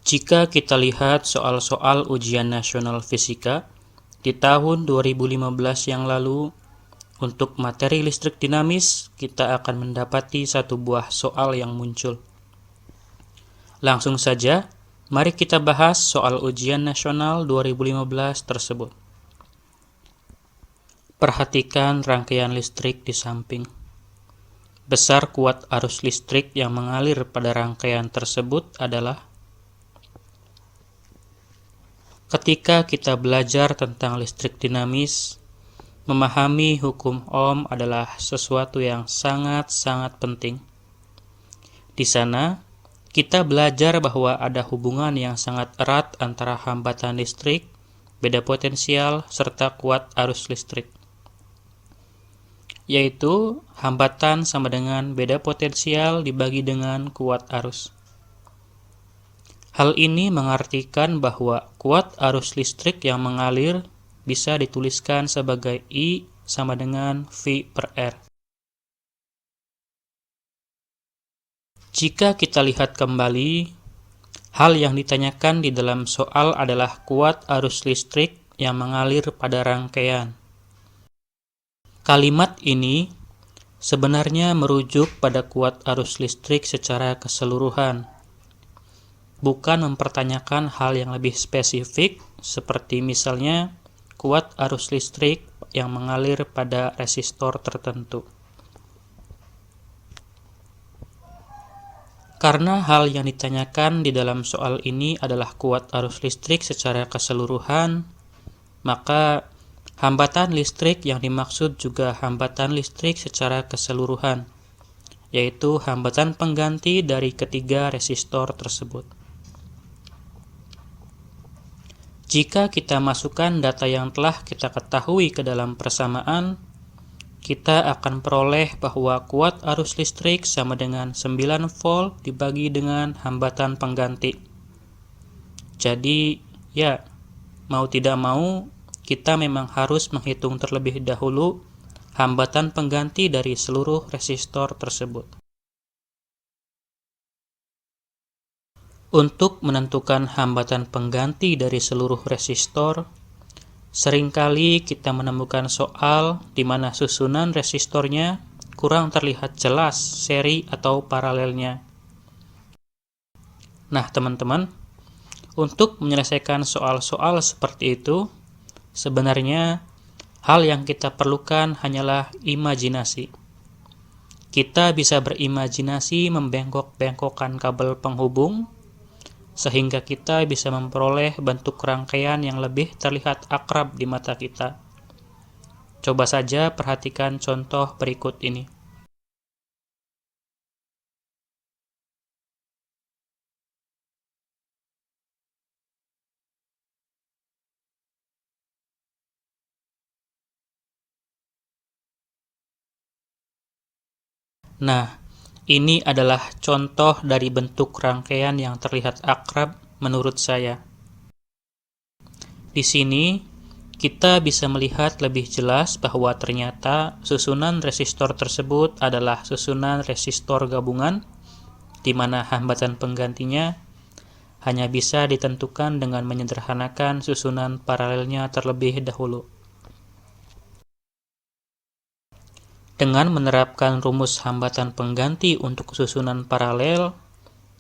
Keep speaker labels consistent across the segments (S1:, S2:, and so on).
S1: Jika kita lihat soal-soal ujian nasional fisika di tahun 2015 yang lalu, untuk materi listrik dinamis, kita akan mendapati satu buah soal yang muncul. Langsung saja, mari kita bahas soal ujian nasional 2015 tersebut. Perhatikan rangkaian listrik di samping. Besar kuat arus listrik yang mengalir pada rangkaian tersebut adalah. Ketika kita belajar tentang listrik dinamis, memahami hukum Ohm adalah sesuatu yang sangat-sangat penting. Di sana, kita belajar bahwa ada hubungan yang sangat erat antara hambatan listrik, beda potensial, serta kuat arus listrik. Yaitu, hambatan sama dengan beda potensial dibagi dengan kuat arus. Hal ini mengartikan bahwa kuat arus listrik yang mengalir bisa dituliskan sebagai I sama dengan V per R. Jika kita lihat kembali, hal yang ditanyakan di dalam soal adalah kuat arus listrik yang mengalir pada rangkaian. Kalimat ini sebenarnya merujuk pada kuat arus listrik secara keseluruhan, bukan mempertanyakan hal yang lebih spesifik seperti misalnya kuat arus listrik yang mengalir pada resistor tertentu. Karena hal yang ditanyakan di dalam soal ini adalah kuat arus listrik secara keseluruhan, maka hambatan listrik yang dimaksud juga hambatan listrik secara keseluruhan, yaitu hambatan pengganti dari ketiga resistor tersebut. Jika kita masukkan data yang telah kita ketahui ke dalam persamaan, kita akan peroleh bahwa kuat arus listrik sama dengan 9 volt dibagi dengan hambatan pengganti. Jadi, ya, mau tidak mau, kita memang harus menghitung terlebih dahulu hambatan pengganti dari seluruh resistor tersebut. Untuk menentukan hambatan pengganti dari seluruh resistor, seringkali kita menemukan soal di mana susunan resistornya kurang terlihat jelas seri atau paralelnya. Nah, teman-teman, untuk menyelesaikan soal-soal seperti itu, sebenarnya hal yang kita perlukan hanyalah imajinasi. Kita bisa berimajinasi membengkok-bengkokkan kabel penghubung, sehingga kita bisa memperoleh bentuk rangkaian yang lebih terlihat akrab di mata kita. Coba saja perhatikan contoh berikut ini. Nah, ini adalah contoh dari bentuk rangkaian yang terlihat akrab menurut saya. Di sini, kita bisa melihat lebih jelas bahwa ternyata susunan resistor tersebut adalah susunan resistor gabungan, di mana hambatan penggantinya hanya bisa ditentukan dengan menyederhanakan susunan paralelnya terlebih dahulu. Dengan menerapkan rumus hambatan pengganti untuk susunan paralel,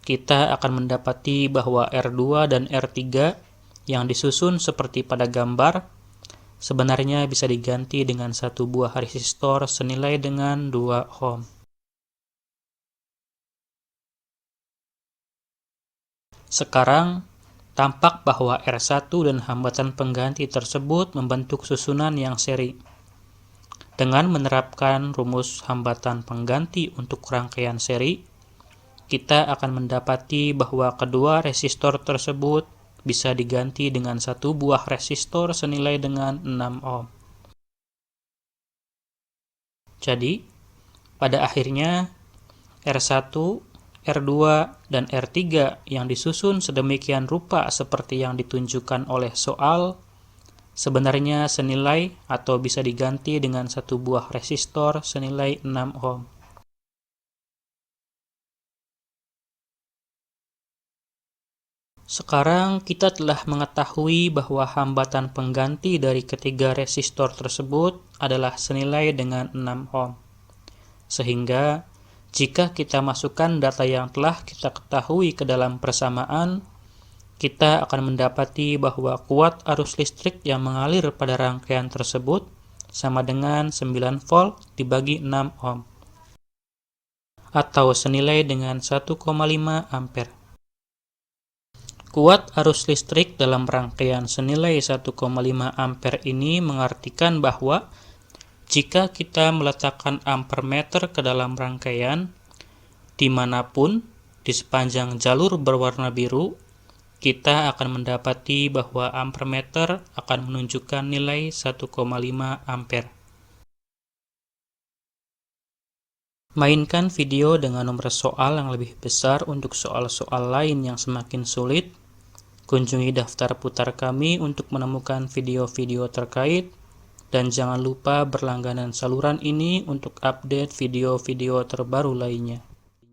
S1: kita akan mendapati bahwa R2 dan R3 yang disusun seperti pada gambar sebenarnya bisa diganti dengan satu buah resistor senilai dengan 2 ohm. Sekarang, tampak bahwa R1 dan hambatan pengganti tersebut membentuk susunan yang seri. Dengan menerapkan rumus hambatan pengganti untuk rangkaian seri, kita akan mendapati bahwa kedua resistor tersebut bisa diganti dengan satu buah resistor senilai dengan 6 ohm. Jadi, pada akhirnya R1, R2, dan R3 yang disusun sedemikian rupa seperti yang ditunjukkan oleh soal sebenarnya senilai atau bisa diganti dengan satu buah resistor senilai 6 ohm. Sekarang kita telah mengetahui bahwa hambatan pengganti dari ketiga resistor tersebut adalah senilai dengan 6 ohm. Sehingga jika kita masukkan data yang telah kita ketahui ke dalam persamaan, kita akan mendapati bahwa kuat arus listrik yang mengalir pada rangkaian tersebut sama dengan 9 volt dibagi 6 ohm, atau senilai dengan 1,5 ampere. Kuat arus listrik dalam rangkaian senilai 1,5 ampere ini mengartikan bahwa jika kita meletakkan ampermeter ke dalam rangkaian, dimanapun di sepanjang jalur berwarna biru, kita akan mendapati bahwa ampermeter akan menunjukkan nilai 1,5 ampere. Mainkan video dengan nomor soal yang lebih besar untuk soal-soal lain yang semakin sulit. Kunjungi daftar putar kami untuk menemukan video-video terkait, dan jangan lupa berlangganan saluran ini untuk update video-video terbaru lainnya.